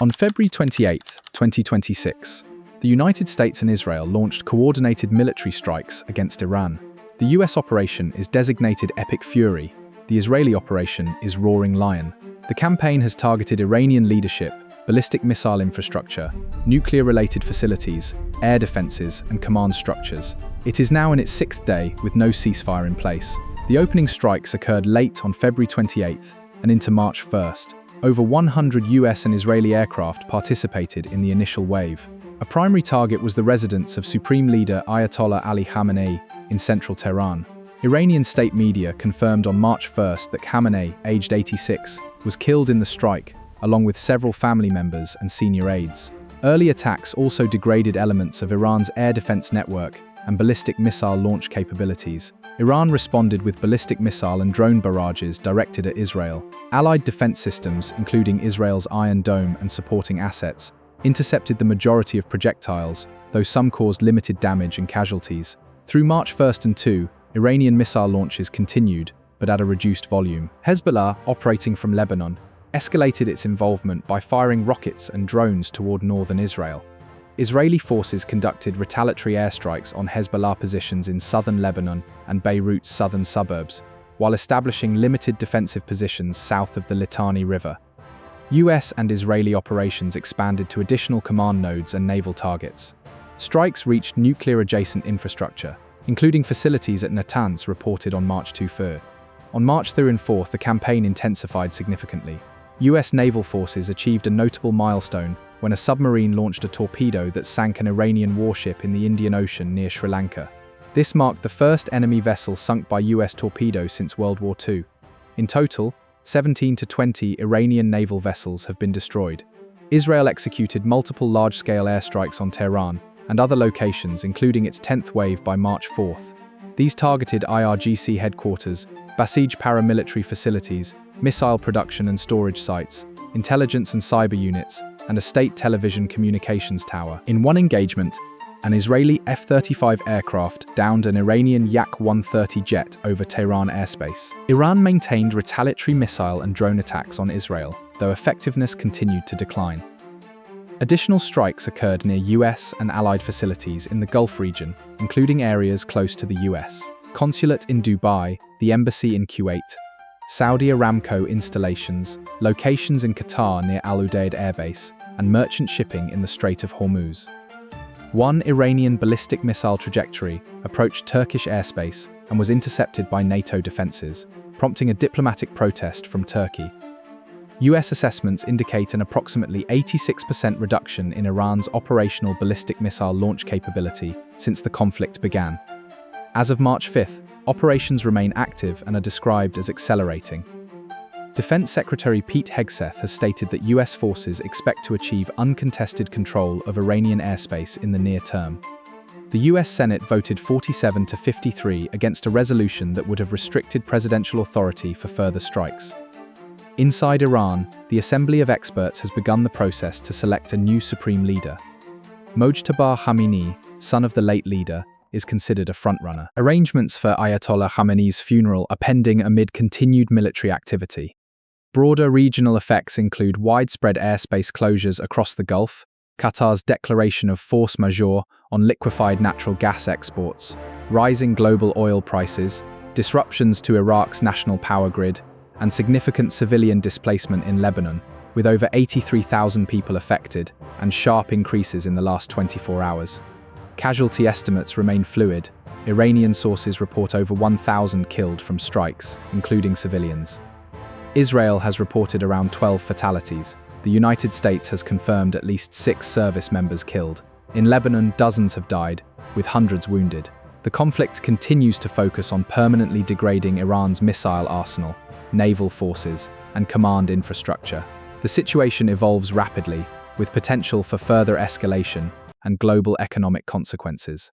On February 28, 2026, the United States and Israel launched coordinated military strikes against Iran. The US operation is designated Epic Fury. The Israeli operation is Roaring Lion. The campaign has targeted Iranian leadership, ballistic missile infrastructure, nuclear-related facilities, air defenses, and command structures. It is now in its sixth day with no ceasefire in place. The opening strikes occurred late on February 28th and into March 1st. Over 100 US and Israeli aircraft participated in the initial wave. A primary target was the residence of Supreme Leader Ayatollah Ali Khamenei in central Tehran. Iranian state media confirmed on March 1st that Khamenei, aged 86, was killed in the strike, along with several family members and senior aides. Early attacks also degraded elements of Iran's air defense network and ballistic missile launch capabilities. Iran responded with ballistic missile and drone barrages directed at Israel. Allied defense systems, including Israel's Iron Dome and supporting assets, intercepted the majority of projectiles, though some caused limited damage and casualties. Through March 1st and 2, Iranian missile launches continued, but at a reduced volume. Hezbollah, operating from Lebanon, escalated its involvement by firing rockets and drones toward northern Israel. Israeli forces conducted retaliatory airstrikes on Hezbollah positions in southern Lebanon and Beirut's southern suburbs, while establishing limited defensive positions south of the Litani River. US and Israeli operations expanded to additional command nodes and naval targets. Strikes reached nuclear-adjacent infrastructure, including facilities at Natanz, reported on March 24. On March 3 and 4, the campaign intensified significantly. US naval forces achieved a notable milestone when a submarine launched a torpedo that sank an Iranian warship in the Indian Ocean near Sri Lanka. This marked the first enemy vessel sunk by US torpedo since World War II. In total, 17 to 20 Iranian naval vessels have been destroyed. Israel executed multiple large-scale airstrikes on Tehran and other locations, including its 10th wave by March 4th. These targeted IRGC headquarters, Basij paramilitary facilities, missile production and storage sites, intelligence and cyber units, and a state television communications tower. In one engagement, an Israeli F-35 aircraft downed an Iranian Yak-130 jet over Tehran airspace. Iran maintained retaliatory missile and drone attacks on Israel, though effectiveness continued to decline. Additional strikes occurred near US and allied facilities in the Gulf region, including areas close to the US consulate in Dubai, the embassy in Kuwait, Saudi Aramco installations, locations in Qatar near Al Udeid airbase, and merchant shipping in the Strait of Hormuz. One Iranian ballistic missile trajectory approached Turkish airspace and was intercepted by NATO defenses, prompting a diplomatic protest from Turkey. US assessments indicate an approximately 86% reduction in Iran's operational ballistic missile launch capability since the conflict began. As of March 5th, operations remain active and are described as accelerating. Defense Secretary Pete Hegseth has stated that US forces expect to achieve uncontested control of Iranian airspace in the near term. The US Senate voted 47 to 53 against a resolution that would have restricted presidential authority for further strikes. Inside Iran, the Assembly of Experts has begun the process to select a new supreme leader. Mojtaba Khamenei, son of the late leader, is considered a frontrunner. Arrangements for Ayatollah Khamenei's funeral are pending amid continued military activity. Broader regional effects include widespread airspace closures across the Gulf, Qatar's declaration of force majeure on liquefied natural gas exports, rising global oil prices, disruptions to Iraq's national power grid, and significant civilian displacement in Lebanon, with over 83,000 people affected and sharp increases in the last 24 hours. Casualty estimates remain fluid. Iranian sources report over 1,000 killed from strikes, including civilians. Israel has reported around 12 fatalities. The United States has confirmed at least 6 service members killed. In Lebanon, dozens have died, with hundreds wounded. The conflict continues to focus on permanently degrading Iran's missile arsenal, naval forces, and command infrastructure. The situation evolves rapidly, with potential for further escalation and global economic consequences.